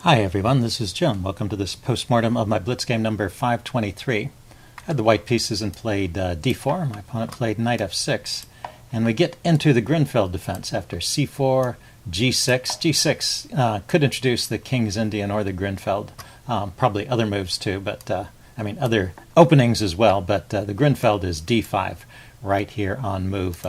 Hi everyone, this is Jim. Welcome to this postmortem of my Blitz game number 523. I had the white pieces and played d4. My opponent played knight f6. And we get into the Grunfeld defense after c4, g6. g6 could introduce the King's Indian or the Grunfeld. Probably other moves too, but other openings as well. But the Grunfeld is d5 right here on move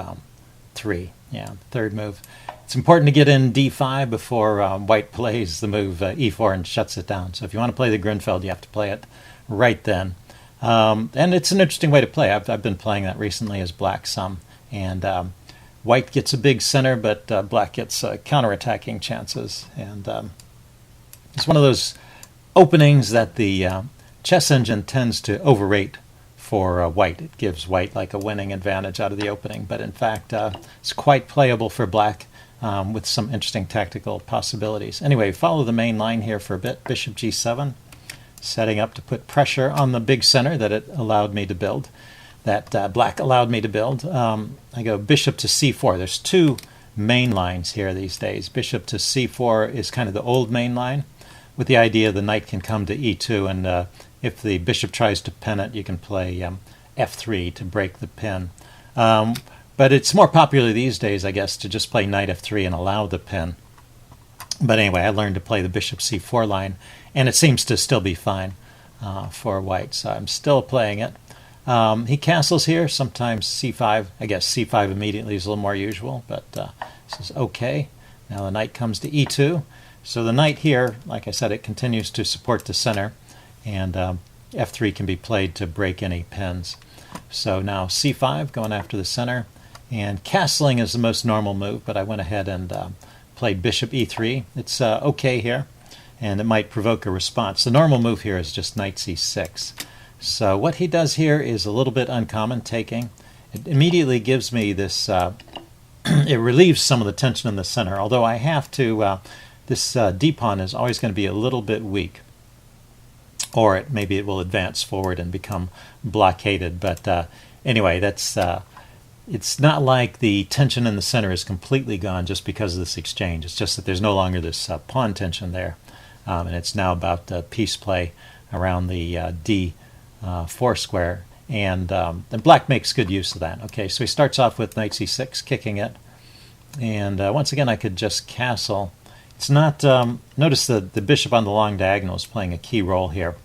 3. Yeah, third move. It's important to get in d5 before white plays the move e4 and shuts it down. So if you want to play the Grunfeld, you have to play it right then. And it's an interesting way to play. I've been playing that recently as black some. And white gets a big center, but black gets counterattacking chances. And it's one of those openings that the chess engine tends to overrate for white. It gives white like a winning advantage out of the opening, but in fact it's quite playable for black with some interesting tactical possibilities. Anyway, follow the main line here for a bit. Bishop g7, setting up to put pressure on the big center that it allowed me to build, that black allowed me to build. I go bishop to c4. There's two main lines here these days. Bishop to c4 is kind of the old main line, with the idea the knight can come to e2, and if the bishop tries to pin it, you can play f3 to break the pin. But it's more popular these days, I guess, to just play knight f3 and allow the pin. But anyway, I learned to play the bishop c4 line, and it seems to still be fine for white, so I'm still playing it. He castles here, sometimes c5. I guess c5 immediately is a little more usual, but this is okay. Now the knight comes to e2. So the knight here, like I said, it continues to support the center, and f3 can be played to break any pins. So now c5, going after the center, and castling is the most normal move, but I went ahead and played bishop e3. It's okay here, and it might provoke a response. The normal move here is just knight c6. So what he does here is a little bit uncommon, taking. It immediately gives me this, it relieves some of the tension in the center, although I have to, this d-pawn is always going to be a little bit weak. Or maybe it will advance forward and become blockaded. But anyway, that's it's not like the tension in the center is completely gone just because of this exchange. It's just that there's no longer this pawn tension there. And it's now about piece play around the d4 square. And black makes good use of that. Okay, so he starts off with knight c6, kicking it. And once again, I could just castle. It's not, notice the bishop on the long diagonal is playing a key role here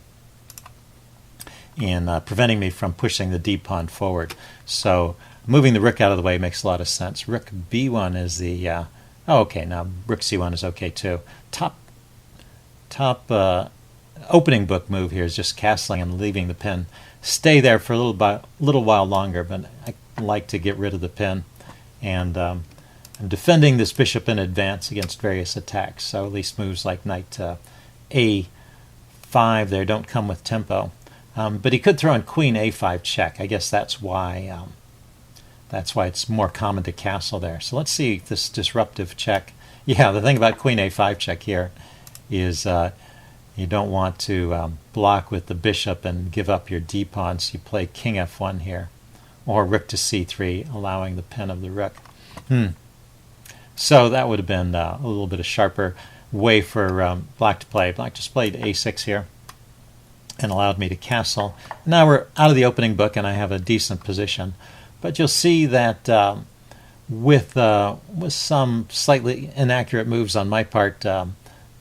in preventing me from pushing the d-pawn forward. So moving the rook out of the way makes a lot of sense. Rook b1 is the, oh, okay, now rook c1 is okay too. Top opening book move here is just castling and leaving the pin. Stay there for a little while longer, but I like to get rid of the pin. And I'm defending this bishop in advance against various attacks, so at least moves like knight a5 there don't come with tempo. But he could throw in queen a5 check. I guess that's why it's more common to castle there. So let's see this disruptive check. Yeah, the thing about queen a5 check here is you don't want to block with the bishop and give up your d-pawn, so you play king f1 here, or rook to c3, allowing the pin of the rook. So that would have been a little bit of sharper way for black to play. Black just played a6 here and allowed me to castle. Now we're out of the opening book and I have a decent position. But you'll see that with some slightly inaccurate moves on my part,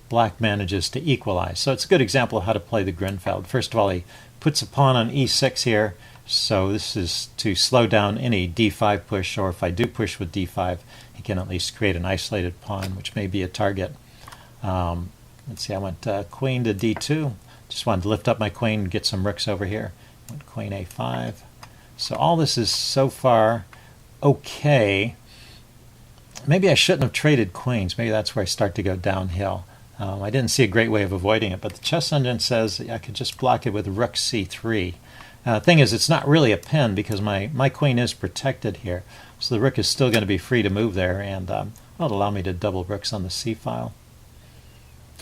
black manages to equalize. So it's a good example of how to play the Grunfeld. First of all, he puts a pawn on e6 here. So this is to slow down any d5 push, or if I do push with d5, he can at least create an isolated pawn, which may be a target. Let's see, I went queen to d2. Just wanted to lift up my queen and get some rooks over here. Went queen a5. So all this is so far okay. Maybe I shouldn't have traded queens. Maybe that's where I start to go downhill. I didn't see a great way of avoiding it, but the chess engine says I could just block it with rook c3. Thing is, it's not really a pin because my queen is protected here. So the rook is still going to be free to move there, and it'll allow me to double rooks on the c-file.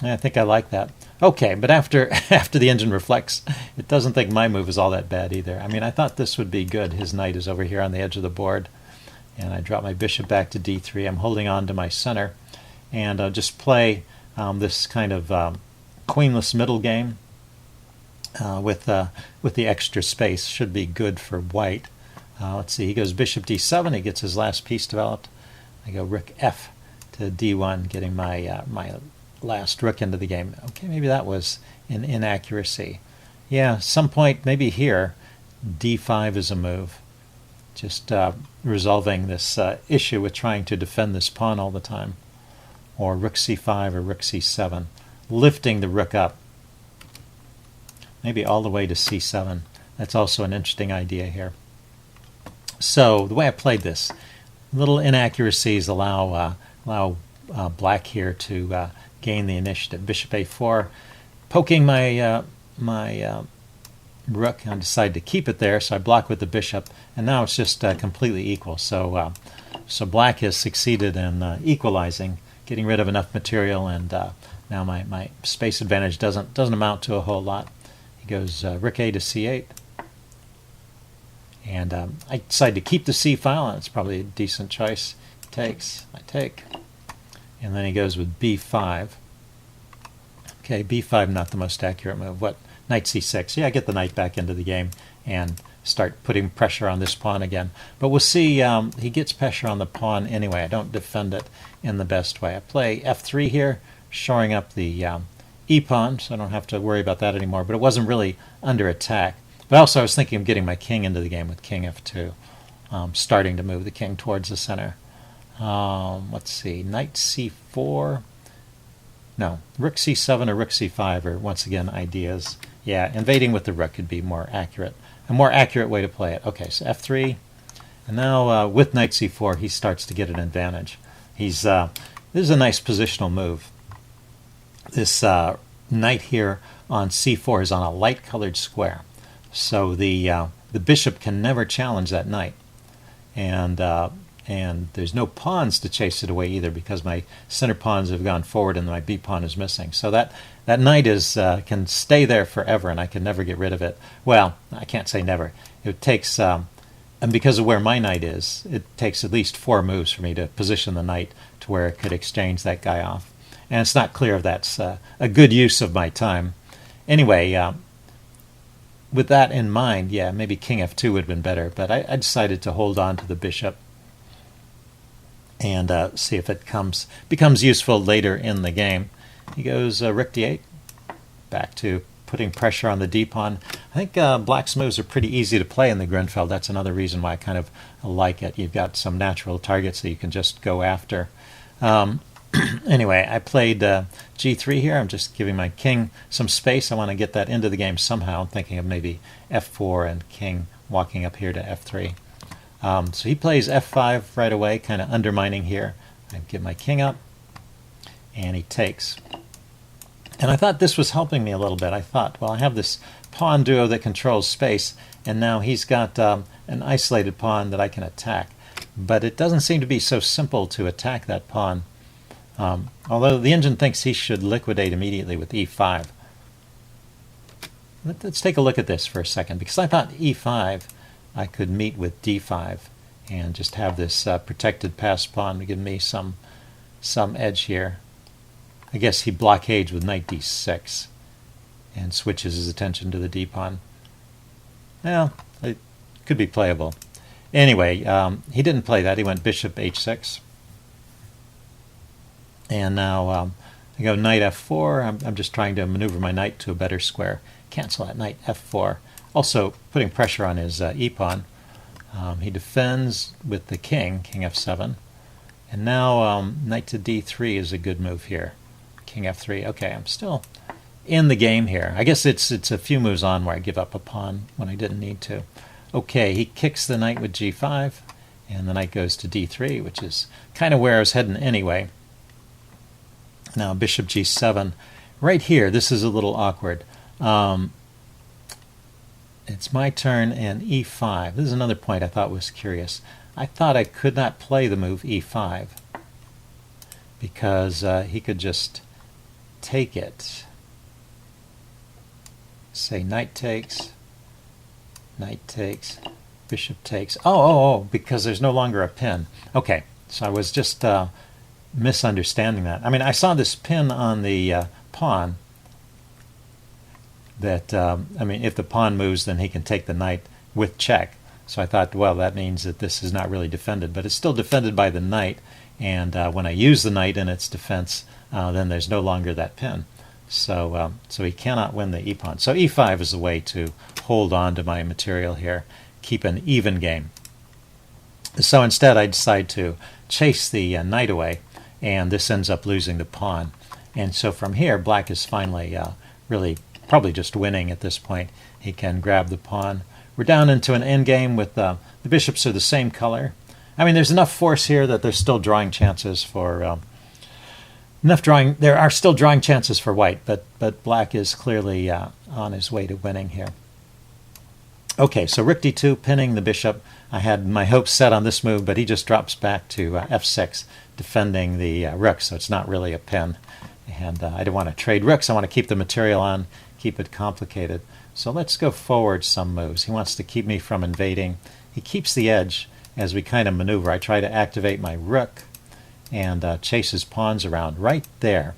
I think I like that. Okay, but after the engine reflects, it doesn't think my move is all that bad either. I mean, I thought this would be good. His knight is over here on the edge of the board, and I drop my bishop back to d3. I'm holding on to my center, and I'll just play this kind of queenless middle game with the extra space. Should be good for white. Let's see, he goes bishop d7, he gets his last piece developed. I go rook f to d1, getting my my last rook into the game. Okay, maybe that was an inaccuracy. Yeah, some point maybe here, d5 is a move. Just resolving this issue with trying to defend this pawn all the time. Or rook c5 or rook c7, lifting the rook up. Maybe all the way to c7. That's also an interesting idea here. So the way I played this, little inaccuracies allow black here to gain the initiative. Bishop a4, poking my rook. I decide to keep it there, so I block with the bishop, and now it's just completely equal. So so black has succeeded in equalizing, getting rid of enough material, and now my space advantage doesn't amount to a whole lot. He goes rook a to c8. And I decide to keep the c file, and it's probably a decent choice. Takes, I take. And then he goes with b5. Okay, b5 not the most accurate move. What? Knight c6. Yeah, I get the knight back into the game and start putting pressure on this pawn again. But we'll see, he gets pressure on the pawn anyway. I don't defend it in the best way. I play f3 here, shoring up the e-pawn, so I don't have to worry about that anymore. But it wasn't really under attack. But also I was thinking of getting my king into the game with king f2, starting to move the king towards the center. Let's see, knight c4. No, rook c7 or rook c5 are once again ideas. Yeah, invading with the rook could be more accurate. A more accurate way to play it. Okay, so f3. And now with knight c4, he starts to get an advantage. This is a nice positional move. This knight here on c4 is on a light-colored square. So the bishop can never challenge that knight, and there's no pawns to chase it away either, because my center pawns have gone forward and my b pawn is missing. So that knight can stay there forever, and I can never get rid of it. Well, I can't say never. It takes, and because of where my knight is, it takes at least 4 moves for me to position the knight to where it could exchange that guy off. And it's not clear if that's a good use of my time. Anyway. With that in mind, yeah, maybe king f2 would have been better, but I decided to hold on to the bishop and see if it becomes useful later in the game. He goes rook d8, back to putting pressure on the d-pawn. I think black's moves are pretty easy to play in the Grunfeld. That's another reason why I kind of like it. You've got some natural targets that you can just go after. Anyway, I played g3 here. I'm just giving my king some space. I want to get that into the game somehow. I'm thinking of maybe f4 and king walking up here to f3. So he plays f5 right away, kind of undermining here. I give my king up, and he takes. And I thought this was helping me a little bit. I thought, well, I have this pawn duo that controls space, and now he's got an isolated pawn that I can attack. But it doesn't seem to be so simple to attack that pawn. Although the engine thinks he should liquidate immediately with e5. Let's take a look at this for a second, because I thought e5 I could meet with d5 and just have this protected passed pawn to give me some edge here. I guess he blockades with knight d6 and switches his attention to the d-pawn. Well, it could be playable. Anyway, he didn't play that. He went bishop h6. And now I go knight f4. I'm just trying to maneuver my knight to a better square. Cancel that knight f4. Also putting pressure on his e-pawn. He defends with the king f7. And now knight to d3 is a good move here. King f3. Okay, I'm still in the game here. I guess it's a few moves on where I give up a pawn when I didn't need to. Okay, he kicks the knight with g5, and the knight goes to d3, which is kind of where I was heading anyway. Now bishop g7. Right here, this is a little awkward. It's my turn and e5. This is another point I thought was curious. I thought I could not play the move e5 because he could just take it. Say knight takes, bishop takes. Oh, because there's no longer a pin. Okay, so I was just misunderstanding that. I mean, I saw this pin on the pawn, that, I mean, if the pawn moves, then he can take the knight with check. So I thought, well, that means that this is not really defended, but it's still defended by the knight, and when I use the knight in its defense, then there's no longer that pin. So he cannot win the e-pawn. So e5 is a way to hold on to my material here, keep an even game. So instead I decide to chase the knight away, and this ends up losing the pawn. And so from here, black is finally really probably just winning at this point. He can grab the pawn. We're down into an endgame with the bishops are the same color. I mean, there's enough force here that there's still drawing chances for there are still drawing chances for white, but black is clearly on his way to winning here. Okay, so rook d2, pinning the bishop. I had my hopes set on this move, but he just drops back to f6, defending the rook, so it's not really a pin. And I don't want to trade rooks. I want to keep the material on, keep it complicated. So let's go forward some moves. He wants to keep me from invading. He keeps the edge as we kind of maneuver. I try to activate my rook and chase his pawns around right there,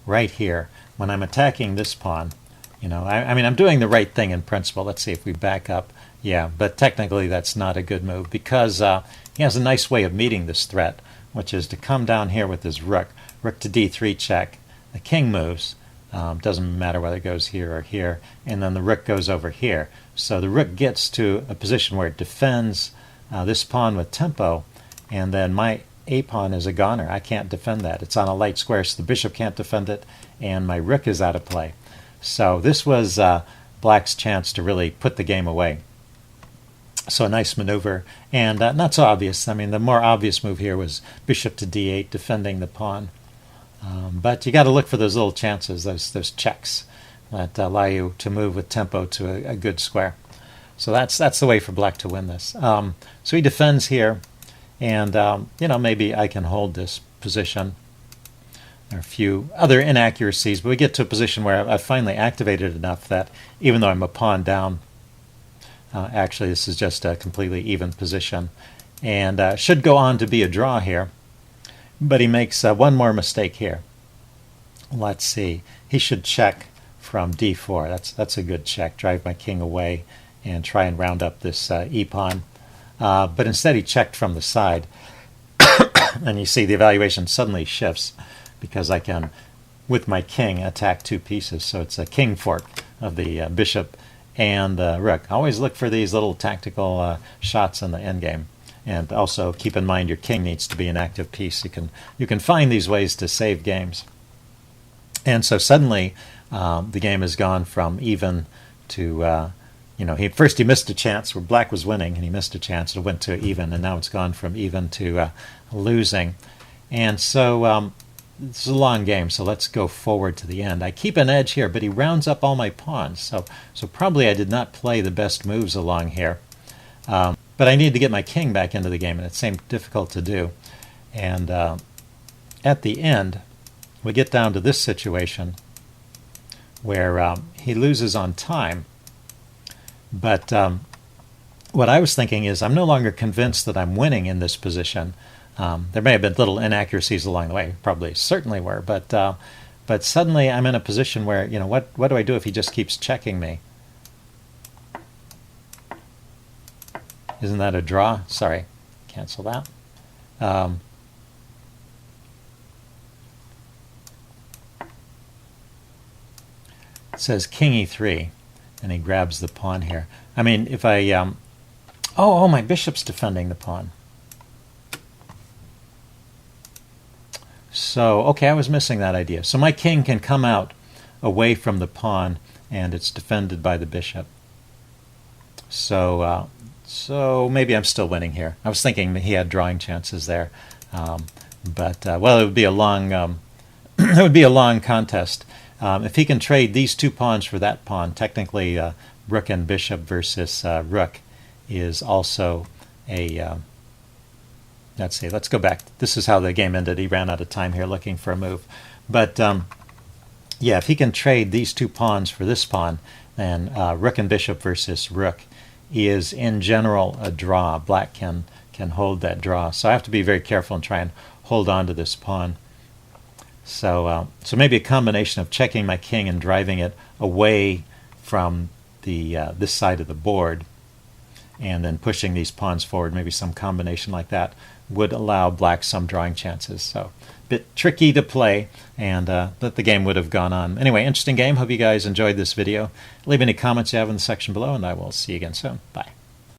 right here. When I'm attacking this pawn, you know, I mean, I'm doing the right thing in principle. Let's see if we back up. Yeah, but technically that's not a good move because he has a nice way of meeting this threat, which is to come down here with his rook. Rook to d3 check. The king moves. Doesn't matter whether it goes here or here. And then the rook goes over here. So the rook gets to a position where it defends this pawn with tempo. And then my a-pawn is a goner. I can't defend that. It's on a light square, so the bishop can't defend it. And my rook is out of play. So this was black's chance to really put the game away. So a nice maneuver. And not so obvious. I mean, the more obvious move here was bishop to d8, defending the pawn. But you got to look for those little chances, those checks that allow you to move with tempo to a good square. So that's the way for black to win this. So he defends here, and you know, maybe I can hold this position. There are a few other inaccuracies, but we get to a position where I've finally activated enough that even though I'm a pawn down, actually this is just a completely even position, and should go on to be a draw here. But he makes one more mistake here. Let's see. He should check from d4. That's a good check. Drive my king away and try and round up this e-pawn. But instead he checked from the side. And you see the evaluation suddenly shifts because I can, with my king, attack two pieces. So it's a king fork of the bishop and the rook. Always look for these little tactical shots in the endgame. And also keep in mind your king needs to be an active piece. You can find these ways to save games. And so suddenly the game has gone from even to, you know, first he missed a chance where black was winning, and he missed a chance. It went to even, and now it's gone from even to losing. And so this is a long game, so let's go forward to the end. I keep an edge here, but he rounds up all my pawns. So probably I did not play the best moves along here. But I need to get my king back into the game, and it seemed difficult to do. And at the end, we get down to this situation where he loses on time. But what I was thinking is I'm no longer convinced that I'm winning in this position. There may have been little inaccuracies along the way, probably certainly were, but suddenly I'm in a position where, you know, what do I do if he just keeps checking me? Isn't that a draw? Sorry, cancel that. It says king e3, and he grabs the pawn here. I mean, if I... oh, my bishop's defending the pawn. So, okay, I was missing that idea. So my king can come out away from the pawn, and it's defended by the bishop. So... So maybe I'm still winning here. I was thinking he had drawing chances there, but well, it would be a long it would be a long contest. If he can trade these two pawns for that pawn, technically rook and bishop versus rook is also a. Let's see. Let's go back. This is how the game ended. He ran out of time here looking for a move, but yeah, if he can trade these two pawns for this pawn, then rook and bishop versus rook is in general a draw. Black can hold that draw. So I have to be very careful and try and hold on to this pawn. So maybe a combination of checking my king and driving it away from the this side of the board, and then pushing these pawns forward, maybe some combination like that, would allow black some drawing chances. So a bit tricky to play, and but the game would have gone on. Anyway, interesting game. Hope you guys enjoyed this video. Leave any comments you have in the section below, and I will see you again soon. Bye.